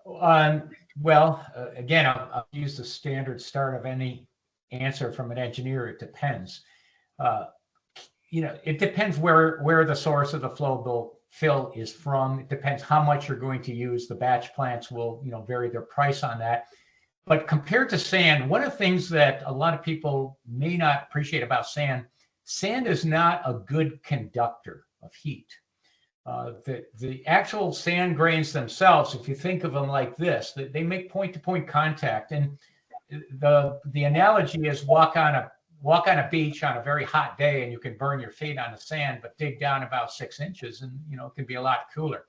Well, again, I'll use the standard start of any answer from an engineer. It depends. It depends where the source of the flowable fill is from. It depends how much you're going to use. The batch plants will, vary their price on that. But compared to sand, one of the things that a lot of people may not appreciate about sand is not a good conductor of heat. The actual sand grains themselves, if you think of them like this, they make point-to-point contact. And the analogy is walk on a beach on a very hot day and you can burn your feet on the sand, but dig down about 6 inches and, it can be a lot cooler.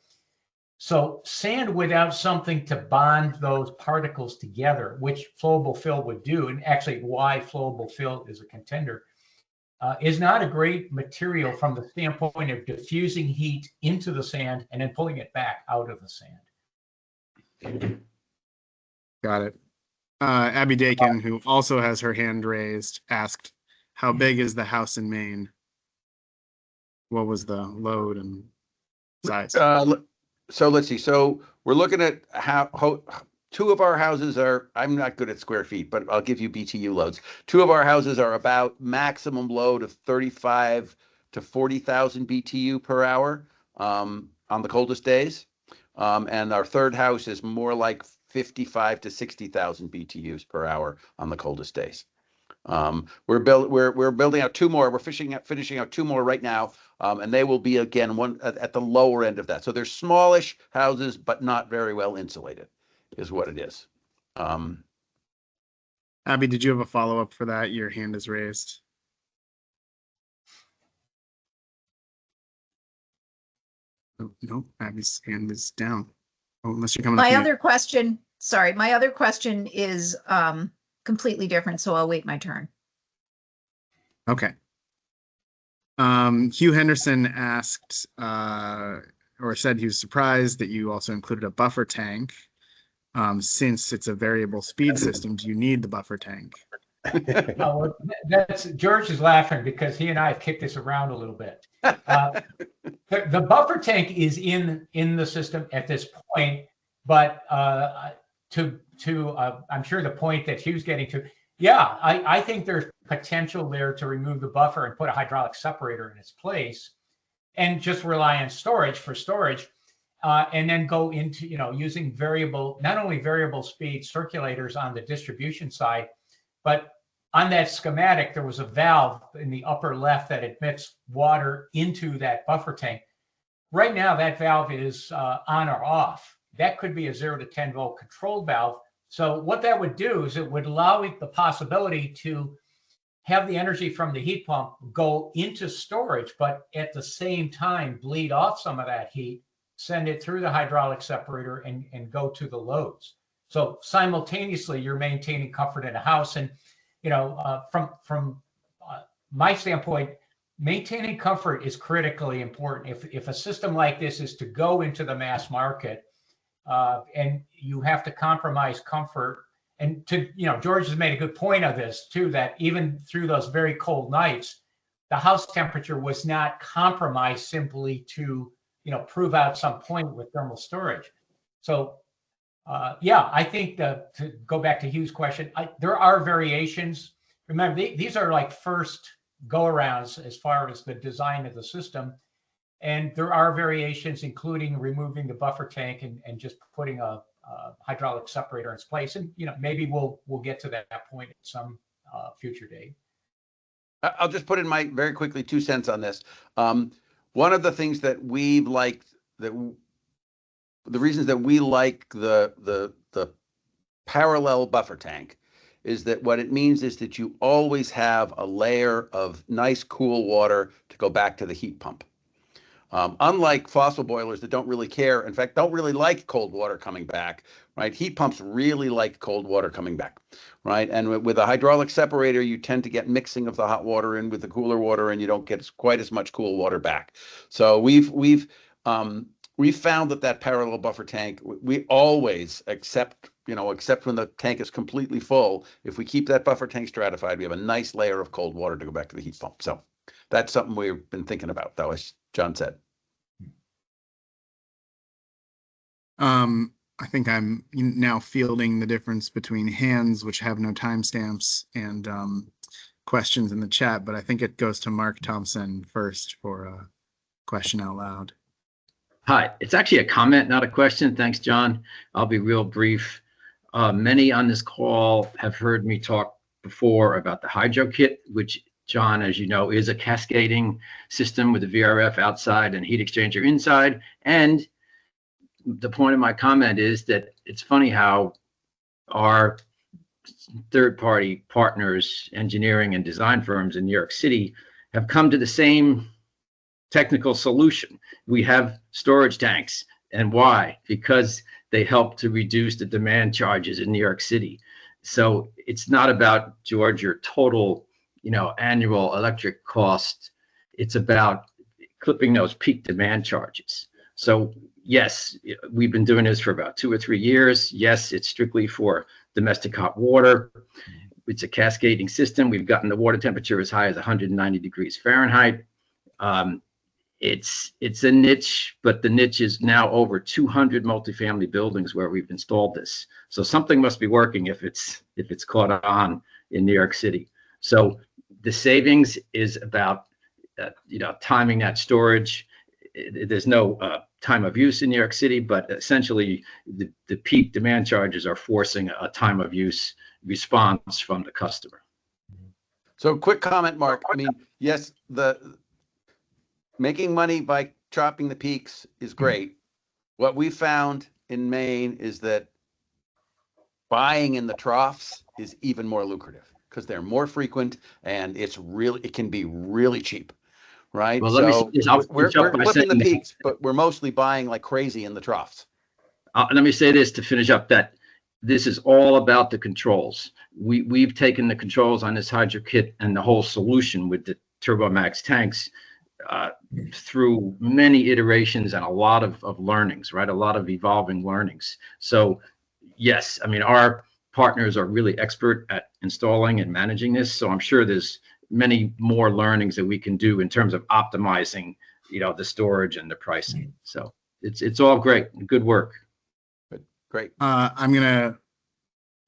So sand without something to bond those particles together, which flowable fill would do, and actually why flowable fill is a contender, is not a great material from the standpoint of diffusing heat into the sand and then pulling it back out of the sand. Got it. Abby Dakin, who also has her hand raised, asked, how big is the house in Maine? What was the load and size? So let's see. So we're looking at how 2 of our houses are, I'm not good at square feet, but I'll give you BTU loads. 2 of our houses are about maximum load of 35 to 40,000 BTU per hour on the coldest days. And our 3rd house is more like 55 to 60,000 BTUs per hour on the coldest days. We're building out 2 more. We're finishing out 2 more right now. And they will be again one at the lower end of that. So they're smallish houses, but not very well insulated, is what it is. Abby, did you have a follow-up for that? Your hand is raised. Oh, no, Abby's hand is down. Oh, unless you're coming. My other question is completely different, so I'll wait my turn. Okay. Hugh Henderson asked or said he was surprised that you also included a buffer tank. Since it's a variable speed system, do you need the buffer tank? No, George is laughing because he and I have kicked this around a little bit. The buffer tank is in the system at this point, but I'm sure the point that Hugh's getting to, yeah, I think there's potential there to remove the buffer and put a hydraulic separator in its place and just rely on storage for storage, and then go into, using not only variable speed circulators on the distribution side, but on that schematic, there was a valve in the upper left that admits water into that buffer tank. Right now, that valve is on or off. That could be a 0 to 10 volt control valve. So what that would do is it would allow the possibility to have the energy from the heat pump go into storage, but at the same time bleed off some of that heat, send it through the hydraulic separator and go to the loads. So simultaneously, you're maintaining comfort in a house. And from my standpoint, maintaining comfort is critically important. If a system like this is to go into the mass market, and you have to compromise comfort, and George has made a good point of this too, that even through those very cold nights, the house temperature was not compromised simply to prove out some point with thermal storage. So yeah, I think to go back to Hugh's question, there are variations. Remember, these are like first go-arounds as far as the design of the system. And there are variations, including removing the buffer tank and just putting a hydraulic separator in its place. And, maybe we'll get to that point at some future date. I'll just put in my very quickly 2 cents on this. One of the things that we've liked, the reasons that we like the parallel buffer tank is that what it means is that you always have a layer of nice cool water to go back to the heat pump. Unlike fossil boilers that don't really care, in fact, don't really like cold water coming back, right? Heat pumps really like cold water coming back, right? And with a hydraulic separator, you tend to get mixing of the hot water in with the cooler water, and you don't get quite as much cool water back. So we've found that parallel buffer tank, we always except when the tank is completely full, if we keep that buffer tank stratified, we have a nice layer of cold water to go back to the heat pump. So that's something we've been thinking about, though, as John said. I think I'm now fielding the difference between hands, which have no timestamps, and questions in the chat, but I think it goes to Mark Thompson first for a question out loud. Hi, it's actually a comment, not a question. Thanks, John. I'll be real brief. Many on this call have heard me talk before about the Hydro Kit, which, John, as you know, is a cascading system with a VRF outside and heat exchanger inside. And the point of my comment is that it's funny how our third-party partners, engineering and design firms in New York City, have come to the same technical solution. We have storage tanks. And why? Because they help to reduce the demand charges in New York City. So it's not about, George, your total, annual electric cost. It's about clipping those peak demand charges. So yes, we've been doing this for about 2 or 3 years. Yes, it's strictly for domestic hot water. It's a cascading system. We've gotten the water temperature as high as 190 degrees Fahrenheit. It's a niche, but the niche is now over 200 multifamily buildings where we've installed this. So something must be working if it's caught on in New York City. So the savings is about timing that storage. There's no time of use in New York City, but essentially the peak demand charges are forcing a time of use response from the customer. So quick comment, Mark. I mean, yes, the making money by chopping the peaks is great. What we found in Maine is that buying in the troughs is even more lucrative because they're more frequent and it can be really cheap, right? Well, so we're flipping the that, peaks, but we're mostly buying like crazy in the troughs. Let me say this to finish up, that this is all about the controls. We've taken the controls on this Hydro Kit and the whole solution with the TurboMax tanks through many iterations and a lot of learnings, right? A lot of evolving learnings. So yes, I mean, our partners are really expert at installing and managing this. So I'm sure there's many more learnings that we can do in terms of optimizing, the storage and the pricing. So it's all great. Good work. Great. I'm gonna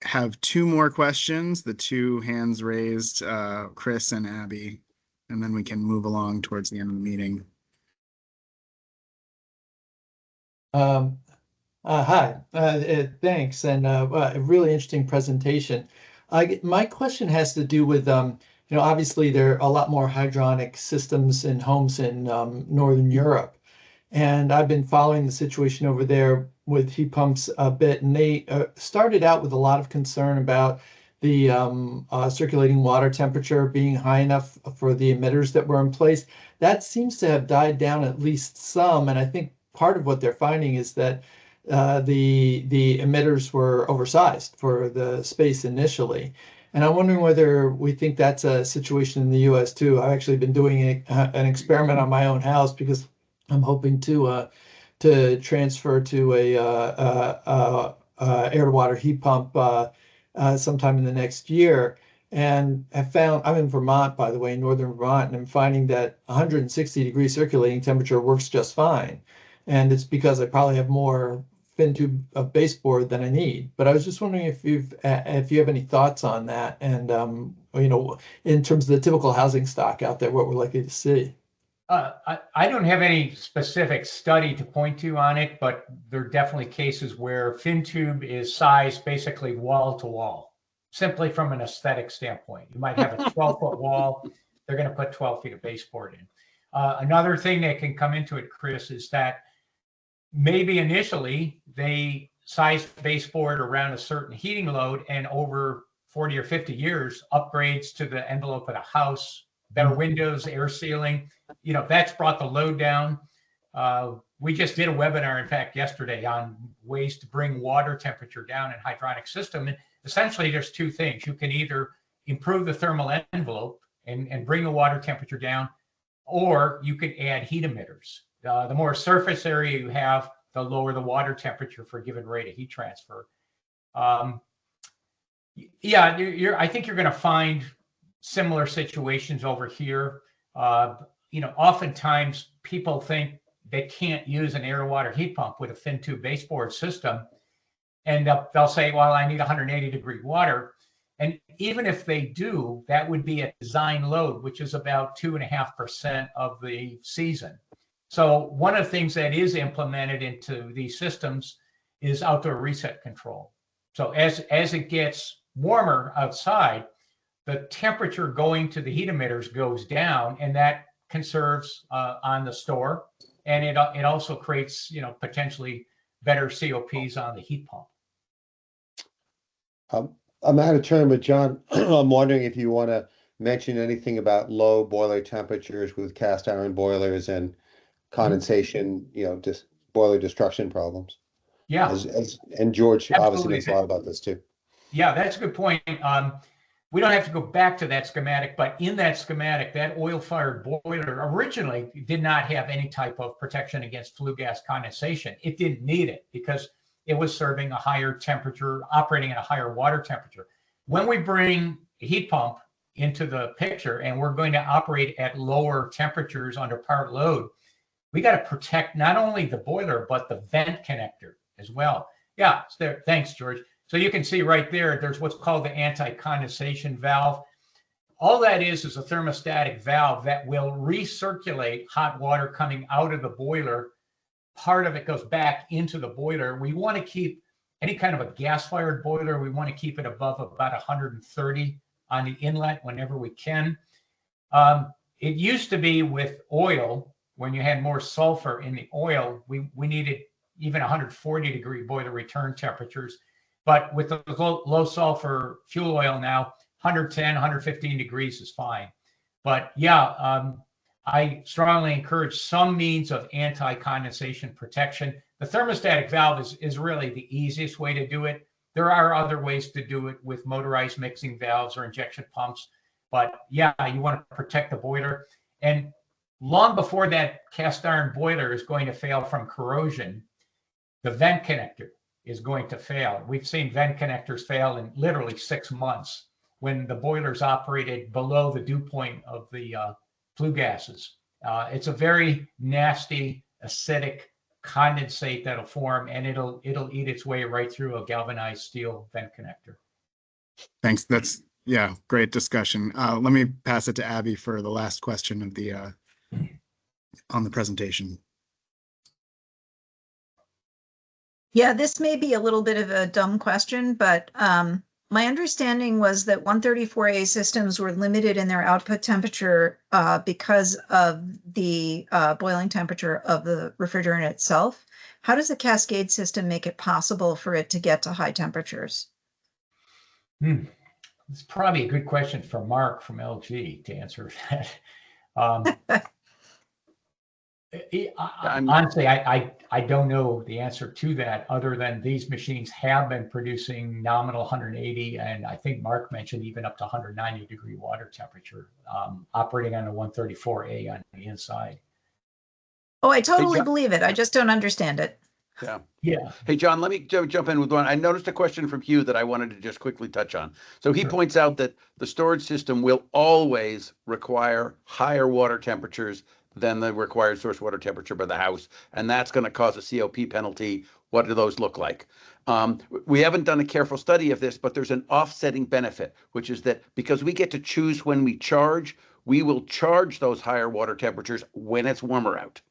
have 2 more questions. The 2 hands raised, Chris and Abby, and then we can move along towards the end of the meeting. Hi, thanks, and a really interesting presentation. My question has to do with, obviously there are a lot more hydronic systems in homes in Northern Europe, and I've been following the situation over there with heat pumps a bit, and they started out with a lot of concern about the circulating water temperature being high enough for the emitters that were in place. That seems to have died down at least some, and I think part of what they're finding is that the emitters were oversized for the space initially. And I'm wondering whether we think that's a situation in the US too. I've actually been doing an experiment on my own house because I'm hoping to transfer to a air to water heat pump sometime in the next year. And have found, I'm in Vermont, by the way, northern Vermont, and I'm finding that 160 degree circulating temperature works just fine. And it's because I probably have more fin tube of baseboard than I need. But I was just wondering if you have any thoughts on that, and in terms of the typical housing stock out there, what we're likely to see. I don't have any specific study to point to on it, but there are definitely cases where fin tube is sized basically wall to wall, simply from an aesthetic standpoint. You might have a 12-foot wall. They're going to put 12 feet of baseboard in. Another thing that can come into it, Chris, is that maybe initially they sized baseboard around a certain heating load, and over 40 or 50 years, upgrades to the envelope of the house, better windows, air sealing, that's brought the load down. We just did a webinar, in fact, yesterday on ways to bring water temperature down in hydronic system. And essentially there's two things. You can either improve the thermal envelope and bring the water temperature down, or you could add heat emitters. The more surface area you have, the lower the water temperature for a given rate of heat transfer. I think you're going to find similar situations over here. Oftentimes people think they can't use an air to water heat pump with a fin tube baseboard system. And they'll say, well, I need 180 degree water. And even if they do, that would be a design load, which is about 2.5% of the season. So one of the things that is implemented into these systems is outdoor reset control. So as it gets warmer outside, the temperature going to the heat emitters goes down, and that conserves on the store. And it also creates, potentially better COPs on the heat pump. I'm out of turn, but John, I'm wondering if you want to mention anything about low boiler temperatures with cast iron boilers and condensation, just boiler destruction problems. Yeah. And George Absolutely. obviously knows a lot about this too. Yeah, that's a good point. We don't have to go back to that schematic, but in that schematic, that oil-fired boiler originally did not have any type of protection against flue gas condensation. It didn't need it because it was serving a higher temperature, operating at a higher water temperature. When we bring a heat pump into the picture and we're going to operate at lower temperatures under part load, we got to protect not only the boiler, but the vent connector as well. Yeah, it's there. Thanks, George. So you can see right there, there's what's called the anti-condensation valve. All that is a thermostatic valve that will recirculate hot water coming out of the boiler. Part of it goes back into the boiler. We want to keep any kind of a gas-fired boiler, we want to keep it above about 130 on the inlet whenever we can. It used to be with oil, when you had more sulfur in the oil, we needed even 140 degree boiler return temperatures. But with the low sulfur fuel oil now, 110, 115 degrees is fine. But yeah, I strongly encourage some means of anti-condensation protection. The thermostatic valve is really the easiest way to do it. There are other ways to do it with motorized mixing valves or injection pumps. But yeah, you want to protect the boiler. And long before that cast iron boiler is going to fail from corrosion, the vent connector is going to fail. We've seen vent connectors fail in literally 6 months when the boiler's operated below the dew point of the flue gases. It's a very nasty, acidic condensate that'll form, and it'll eat its way right through a galvanized steel vent connector. Thanks. That's, yeah, great discussion. Let me pass it to Abby for the last question of the on the presentation. Yeah, this may be a little bit of a dumb question, but my understanding was that 134A systems were limited in their output temperature because of the boiling temperature of the refrigerant itself. How does the cascade system make it possible for it to get to high temperatures? It's probably a good question for Mark from LG to answer that. Honestly, I don't know the answer to that, other than these machines have been producing nominal 180, and I think Mark mentioned even up to 190 degree water temperature, operating on a 134A on the inside. Oh, I totally believe it. I just don't understand it. Yeah. Hey, John, let me jump in with one. I noticed a question from Hugh that I wanted to just quickly touch on. So he points out that the storage system will always require higher water temperatures than the required source water temperature by the house, and that's going to cause a COP penalty. What do those look like? We haven't done a careful study of this, but there's an offsetting benefit, which is that because we get to choose when we charge, we will charge those higher water temperatures when it's warmer out.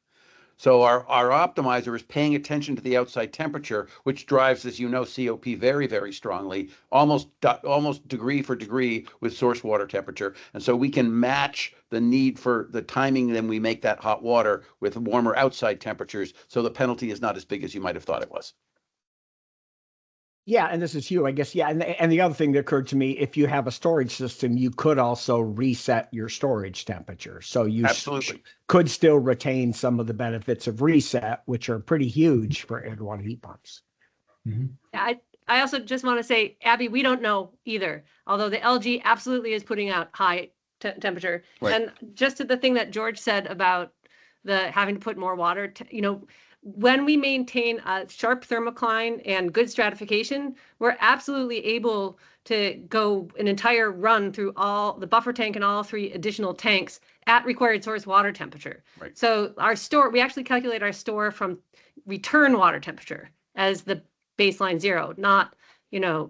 So our optimizer is paying attention to the outside temperature, which drives, as you know, COP very, very strongly, almost degree for degree with source water temperature. And so we can match the need for the timing, then we make that hot water with warmer outside temperatures. So the penalty is not as big as you might have thought it was. Yeah, and this is Hugh, I guess. Yeah, and the other thing that occurred to me, if you have a storage system, you could also reset your storage temperature. So you Absolutely could still retain some of the benefits of reset, which are pretty huge for air to water heat pumps. Mhm. I also just want to say, Abby, we don't know either, although the LG absolutely is putting out high temperature. Right. And just to the thing that George said about the having to put more water, when we maintain a sharp thermocline and good stratification, we're absolutely able to go an entire run through all the buffer tank and all 3 additional tanks at required source water temperature. Right. So we actually calculate our store from return water temperature as the baseline 0, not,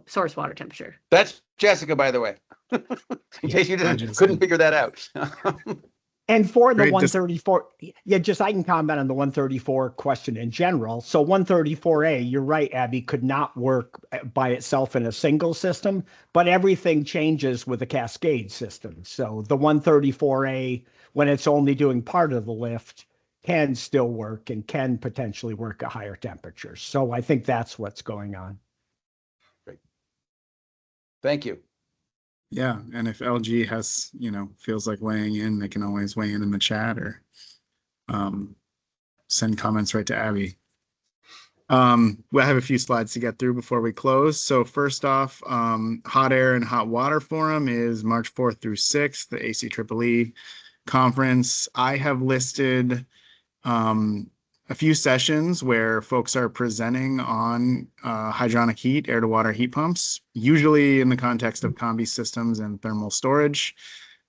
source water temperature. That's Jessica, by the way, in case you couldn't figure that out. And for the Great, 134, I can comment on the 134 question in general. So 134A, you're right, Abby, could not work by itself in a single system, but everything changes with a cascade system. So the 134A, when it's only doing part of the lift, can still work and can potentially work at higher temperatures. So I think that's what's going on. Great. Thank you. Yeah, and if LG has, feels like weighing in, they can always weigh in the chat or send comments right to Abby. We'll have a few slides to get through before we close. So first off, Hot Air and Hot Water Forum is March 4th through 6th, the ACEEE conference. I have listed a few sessions where folks are presenting on hydronic heat, air to water heat pumps, usually in the context of combi systems and thermal storage.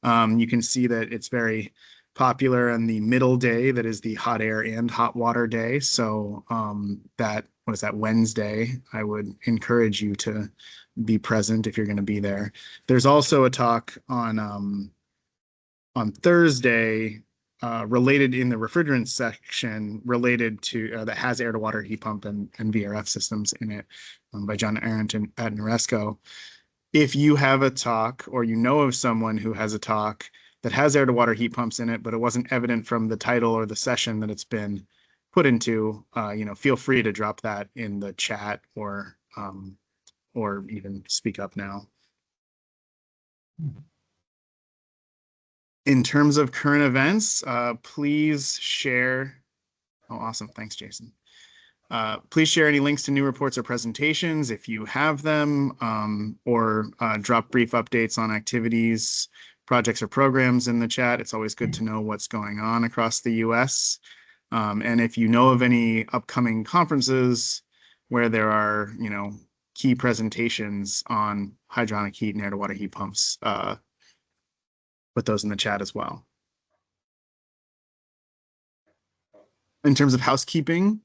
You can see that it's very popular on the middle day, that is the hot air and hot water day. So that Wednesday, I would encourage you to be present if you're going to be there. There's also a talk on Thursday, related in the refrigerant section, related to that has air to water heat pump and VRF systems in it, by John Arrington at Noresco. If you have a talk or you know of someone who has a talk that has air to water heat pumps in it, but it wasn't evident from the title or the session that it's been put into, feel free to drop that in the chat or even speak up now. In terms of current events, please share. Oh, awesome. Thanks, Jason. Please share any links to new reports or presentations if you have them, or drop brief updates on activities, projects, or programs in the chat. It's always good to know what's going on across the US. And if you know of any upcoming conferences where there are, key presentations on hydronic heat and air to water heat pumps, put those in the chat as well. In terms of housekeeping,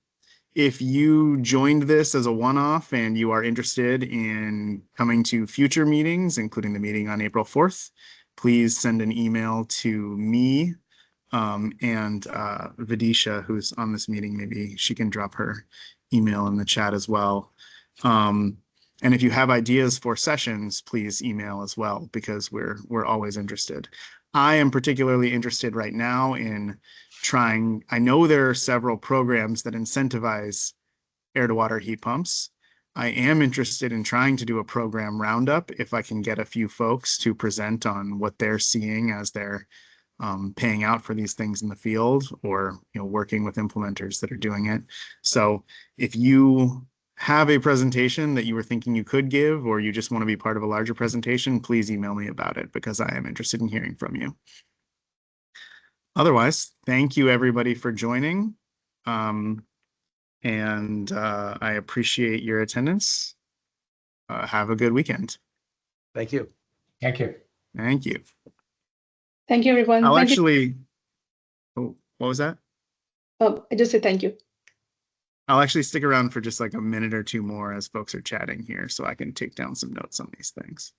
if you joined this as a one-off and you are interested in coming to future meetings, including the meeting on April 4th, please send an email to me and Vidisha, who's on this meeting. Maybe she can drop her email in the chat as well. And if you have ideas for sessions, please email as well, because we're always interested. I am particularly interested right now in trying, I know there are several programs that incentivize air to water heat pumps. I am interested in trying to do a program roundup if I can get a few folks to present on what they're seeing as they're paying out for these things in the field, or working with implementers that are doing it. So if you have a presentation that you were thinking you could give, or you just want to be part of a larger presentation, please email me about it, because I am interested in hearing from you. Otherwise, thank you everybody for joining. I appreciate your attendance. Have a good weekend. Thank you. Thank you. Thank you. Thank you, everyone. I'll Thank you. actually, oh, what was that? Oh, I just said thank you. I'll actually stick around for just like a minute or two more as folks are chatting here, so I can take down some notes on these things.